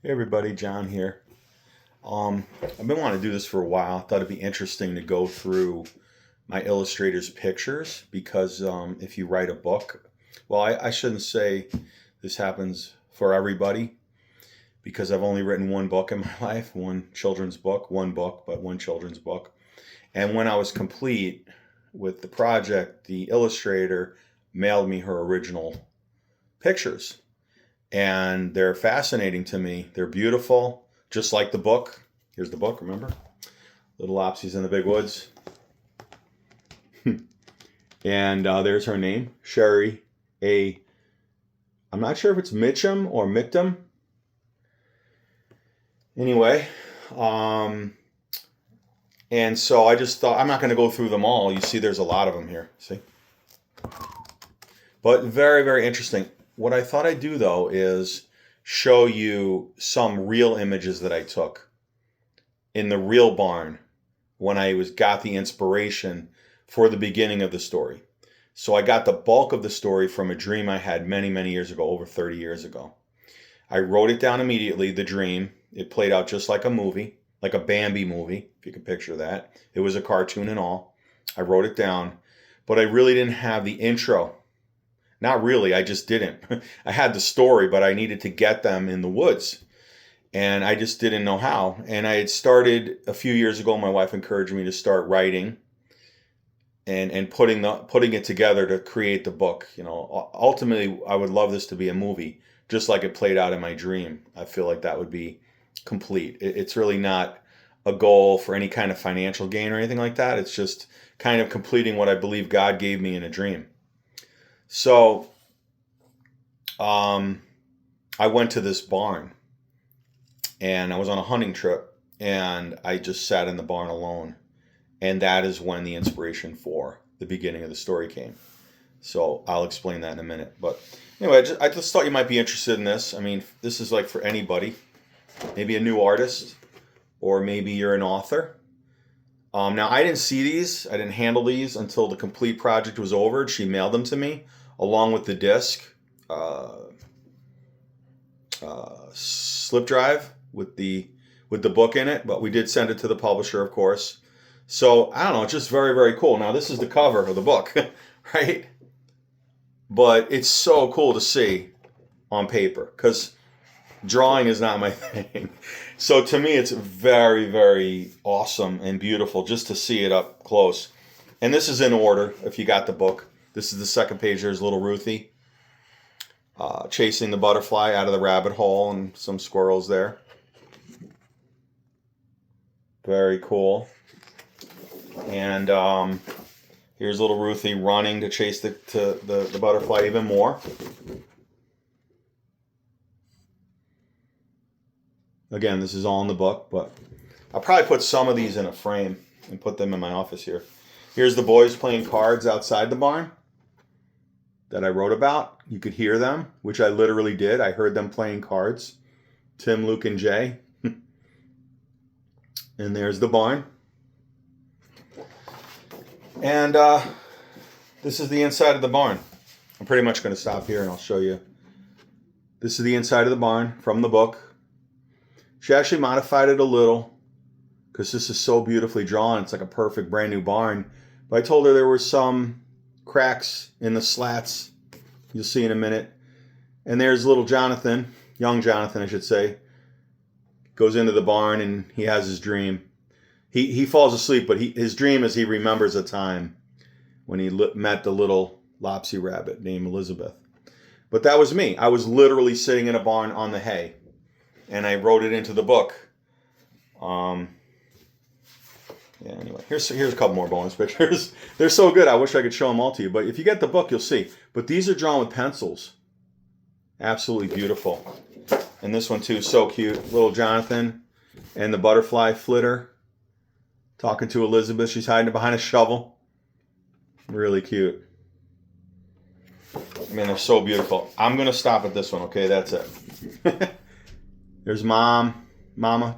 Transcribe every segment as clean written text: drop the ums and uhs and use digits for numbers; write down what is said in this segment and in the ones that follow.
Hey everybody, John here. I've been wanting to do this for a while. I thought it'd be interesting to go through my illustrator's pictures because if you write a book, well, I shouldn't say this happens for everybody because I've only written one book in my life, one children's book, but one children's book. And when I was complete with the project, the illustrator mailed me her original pictures. And they're fascinating to me. They're beautiful, just like the book. Here's the book, remember? Little Lopsys in the Big Woods. And there's her name, Sherry A. I'm not sure if it's Mitchum or Mictum. Anyway, and so I just thought, I'm not going to go through them all. You see there's a lot of them here, see? But very, very interesting. What I thought I'd do, though, is show you some real images that I took in the real barn when I got the inspiration for the beginning of the story. So I got the bulk of the story from a dream I had many, many years ago, over 30 years ago. I wrote it down immediately, the dream. It played out just like a movie, like a Bambi movie, if you can picture that. It was a cartoon and all. I wrote it down, but I really didn't have the intro. Not really, I just didn't. I had the story, but I needed to get them in the woods. And I just didn't know how. And I had started a few years ago, my wife encouraged me to start writing and putting it together to create the book. You know, ultimately, I would love this to be a movie, just like it played out in my dream. I feel like that would be complete. It's really not a goal for any kind of financial gain or anything like that. It's just kind of completing what I believe God gave me in a dream. So I went to this barn and I was on a hunting trip and I just sat in the barn alone. And that is when the inspiration for the beginning of the story came. So I'll explain that in a minute. But anyway, I just thought you might be interested in this. I mean, this is like for anybody, maybe a new artist or maybe you're an author. Now, I didn't see these. I didn't handle these until the complete project was over. She mailed them to me along with the disc, slip drive with the book in it. But we did send it to the publisher, of course. So I don't know, it's just very, very cool. Now this is the cover of the book, right? But it's so cool to see on paper because drawing is not my thing. So to me, it's very, very awesome and beautiful just to see it up close. And this is in order if you got the book. This is the second page. There's little Ruthie chasing the butterfly out of the rabbit hole and some squirrels there. Very cool. And here's little Ruthie running to chase the butterfly even more. Again, this is all in the book, but I'll probably put some of these in a frame and put them in my office here. Here's the boys playing cards outside the barn that I wrote about. You could hear them, which I literally did. I heard them playing cards. Tim, Luke, and Jay. And there's the barn. And this is the inside of the barn. I'm pretty much going to stop here and I'll show you. This is the inside of the barn from the book. She actually modified it a little because this is so beautifully drawn. It's like a perfect brand new barn. But I told her there were some cracks in the slats. You'll see in a minute. And there's little Jonathan, young Jonathan I should say, goes into the barn and he has his dream. He falls asleep, but his dream is he remembers a time when he met the little Lopsy rabbit named Elizabeth. But that was me. I was literally sitting in a barn on the hay, and I wrote it into the book. Yeah. Anyway, here's a couple more bonus pictures. They're so good. I wish I could show them all to you. But if you get the book, you'll see. But these are drawn with pencils. Absolutely beautiful. And this one too, so cute. Little Jonathan and the butterfly flitter. Talking to Elizabeth. She's hiding behind a shovel. Really cute. I mean, they're so beautiful. I'm going to stop at this one, okay? That's it. There's Mama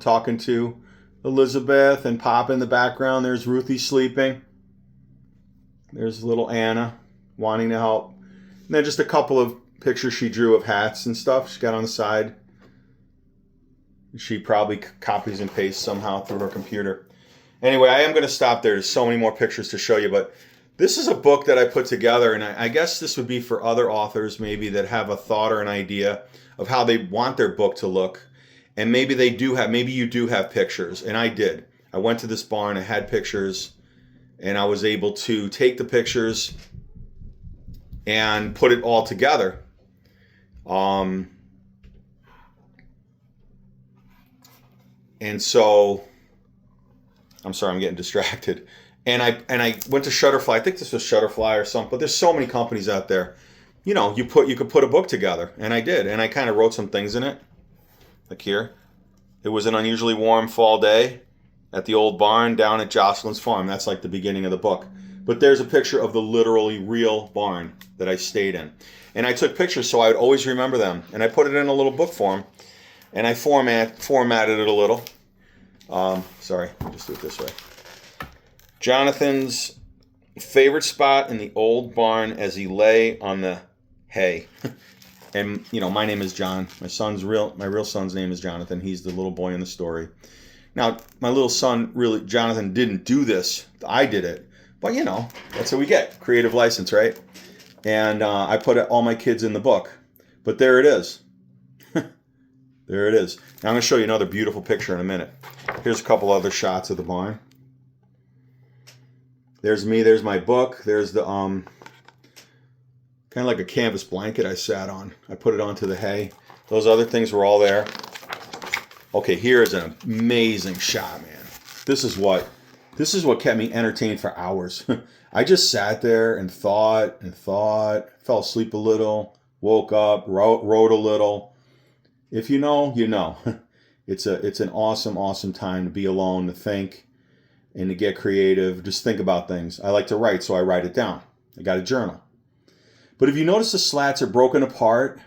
talking to Elizabeth and Pop in the background. There's Ruthie sleeping. There's little Anna wanting to help. And then just a couple of pictures she drew of hats and stuff she got on the side. She probably copies and pastes somehow through her computer. Anyway, I am going to stop there. There's so many more pictures to show you, but this is a book that I put together, and I guess this would be for other authors maybe that have a thought or an idea of how they want their book to look. And maybe you do have pictures, and I did. I went to this barn, I had pictures, and I was able to take the pictures and put it all together. And so, I'm sorry, I'm getting distracted. And I went to Shutterfly. I think this was Shutterfly or something. But there's so many companies out there. You know, you could put a book together, and I did. And I kind of wrote some things in it, like here. It was an unusually warm fall day at the old barn down at Jocelyn's farm. That's like the beginning of the book. But there's a picture of the literally real barn that I stayed in. And I took pictures so I would always remember them. And I put it in a little book form. And I formatted it a little. Sorry, I'll just do it this way. Jonathan's favorite spot in the old barn as he lay on the hay. And, you know, my name is John. My real son's name is Jonathan. He's the little boy in the story. Now, my little son, really, Jonathan, didn't do this. I did it. But, you know, that's what we get. Creative license, right? And I put all my kids in the book. But there it is. There it is. Now I'm going to show you another beautiful picture in a minute. Here's a couple other shots of the barn. There's me. There's my book. There's the kind of like a canvas blanket I sat on. I put it onto the hay. Those other things were all there. Okay, here is an amazing shot, man. This is what kept me entertained for hours. I just sat there and thought, fell asleep a little, woke up, wrote a little. If you know, you know. It's an awesome, awesome time to be alone, to think, and to get creative. Just think about things. I like to write, so I write it down. I got a journal. But if you notice, the slats are broken apart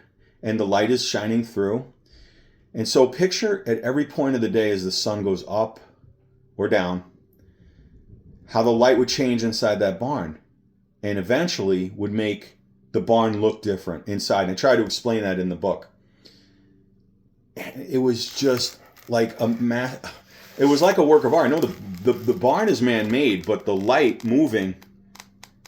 and the light is shining through. And so picture at every point of the day as the sun goes up or down, how the light would change inside that barn and eventually would make the barn look different inside. And I try to explain that in the book. It was just like it was like a work of art. I know the barn is man-made, but the light moving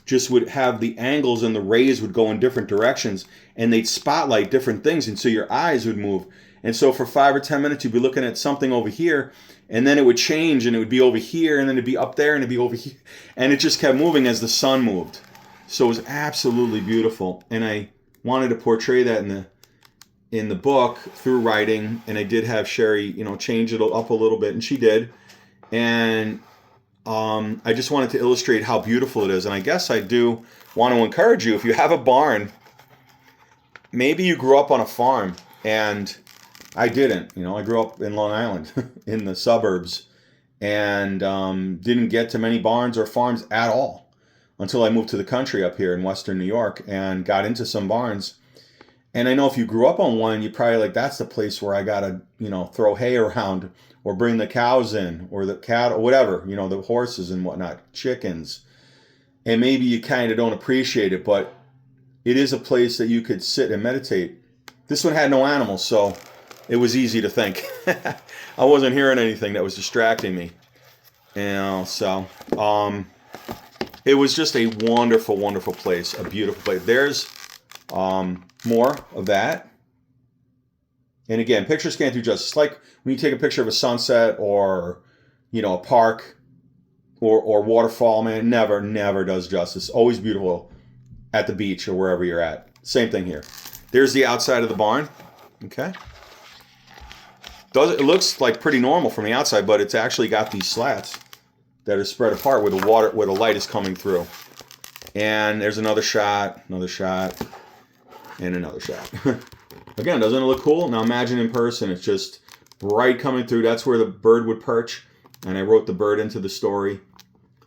just would have the angles, and the rays would go in different directions, and they'd spotlight different things, and so your eyes would move. And so for 5 or 10 minutes, you'd be looking at something over here, and then it would change, and it would be over here, and then it'd be up there, and it'd be over here. And it just kept moving as the sun moved. So it was absolutely beautiful. And I wanted to portray that in the book through writing. And I did have Sherry, you know, change it up a little bit, and she did. And I just wanted to illustrate how beautiful it is. And I guess I do want to encourage you, if you have a barn, maybe you grew up on a farm, and I didn't. You know, I grew up in Long Island, in the suburbs, and didn't get to many barns or farms at all until I moved to the country up here in Western New York and got into some barns. And I know if you grew up on one, you probably like, that's the place where I gotta, you know, throw hay around or bring the cows in, or the cattle, or whatever, you know, the horses and whatnot, chickens. And maybe you kind of don't appreciate it, but it is a place that you could sit and meditate. This one had no animals, so it was easy to think. I wasn't hearing anything that was distracting me. You know, so it was just a wonderful, wonderful place, a beautiful place. There's more of that. And again, pictures can't do justice. Like when you take a picture of a sunset or, you know, a park or waterfall, man, never does justice. Always beautiful at the beach or wherever you're at. Same thing here. There's the outside of the barn. Okay. It looks like pretty normal from the outside, but it's actually got these slats that are spread apart where the light is coming through. And there's another shot, and another shot. Again, doesn't it look cool? Now imagine in person, it's just bright coming through. That's where the bird would perch. And I wrote the bird into the story.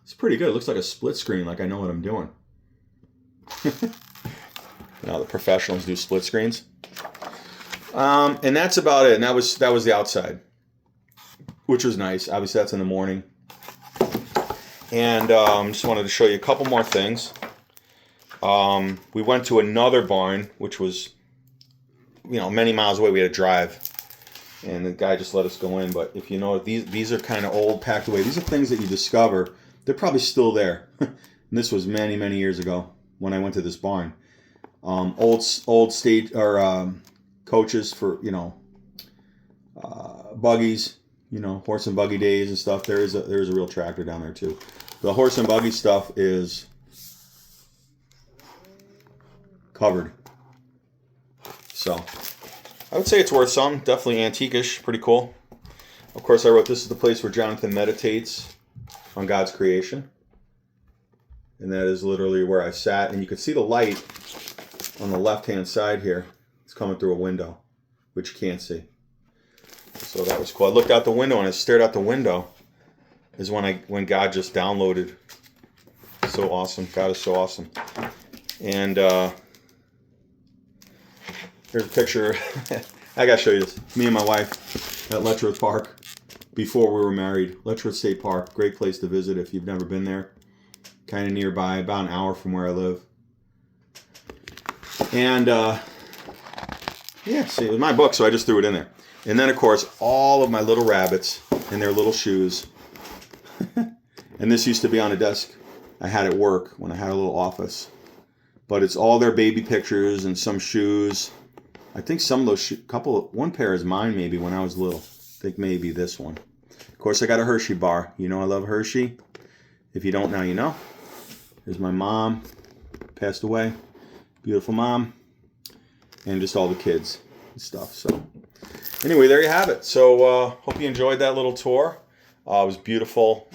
It's pretty good. It looks like a split screen, like I know what I'm doing. Now the professionals do split screens. And that's about it. And that was the outside, which was nice. Obviously, that's in the morning. And just wanted to show you a couple more things. We went to another barn, which was, you know, many miles away. We had to drive. and the guy just let us go in. But if you know, these are kind of old, packed away. These are things that you discover. They're probably still there. And this was many, many years ago when I went to this barn. Old state or coaches for buggies, horse and buggy days and stuff. There's a real tractor down there too. The horse and buggy stuff is covered. So I would say it's worth some. Definitely antiquish, pretty cool. Of course, I wrote this is the place where Jonathan meditates on God's creation. And that is literally where I sat. And you can see the light on the left-hand side here. It's coming through a window, which you can't see. So that was cool. I looked out the window and I stared out the window. Is when God just downloaded. So awesome. God is so awesome. And here's a picture. I gotta show you this. Me and my wife at Letchworth Park before we were married. Letchworth State Park, great place to visit if you've never been there. Kind of nearby, about an hour from where I live. And yeah, see, it was my book, so I just threw it in there. And then, of course, all of my little rabbits in their little shoes. And this used to be on a desk I had at work when I had a little office. But it's all their baby pictures and some shoes. I think some of those one pair is mine maybe when I was little. I think maybe this one. Of course, I got a Hershey bar. You know I love Hershey. If you don't now, you know. Here's my mom. Passed away. Beautiful mom. And just all the kids and stuff. So anyway, there you have it. So hope you enjoyed that little tour. It was beautiful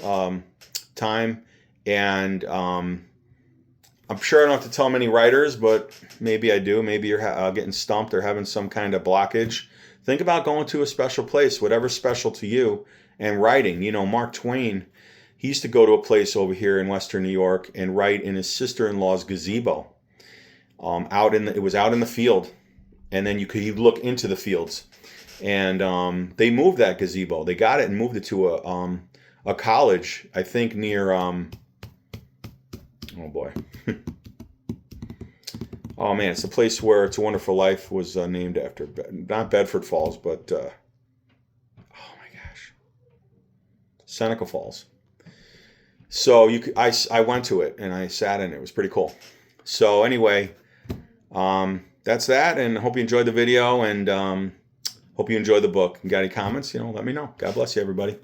time. And I'm sure I don't have to tell many writers, but maybe I do. Maybe you're getting stumped or having some kind of blockage. Think about going to a special place, whatever's special to you, and writing. Mark Twain, he used to go to a place over here in Western New York and write in his sister-in-law's gazebo. It was out in the field, and then you'd look into the fields. And they moved that gazebo. They got it and moved it to a college, I think near oh boy. Oh man, it's the place where It's a Wonderful Life was named after. Not Bedford Falls, but oh my gosh, Seneca Falls. So I went to it and I sat in it. It was pretty cool. So anyway, that's that, and hope you enjoyed the video, and hope you enjoyed the book. You got any comments? Let me know. God bless you, everybody.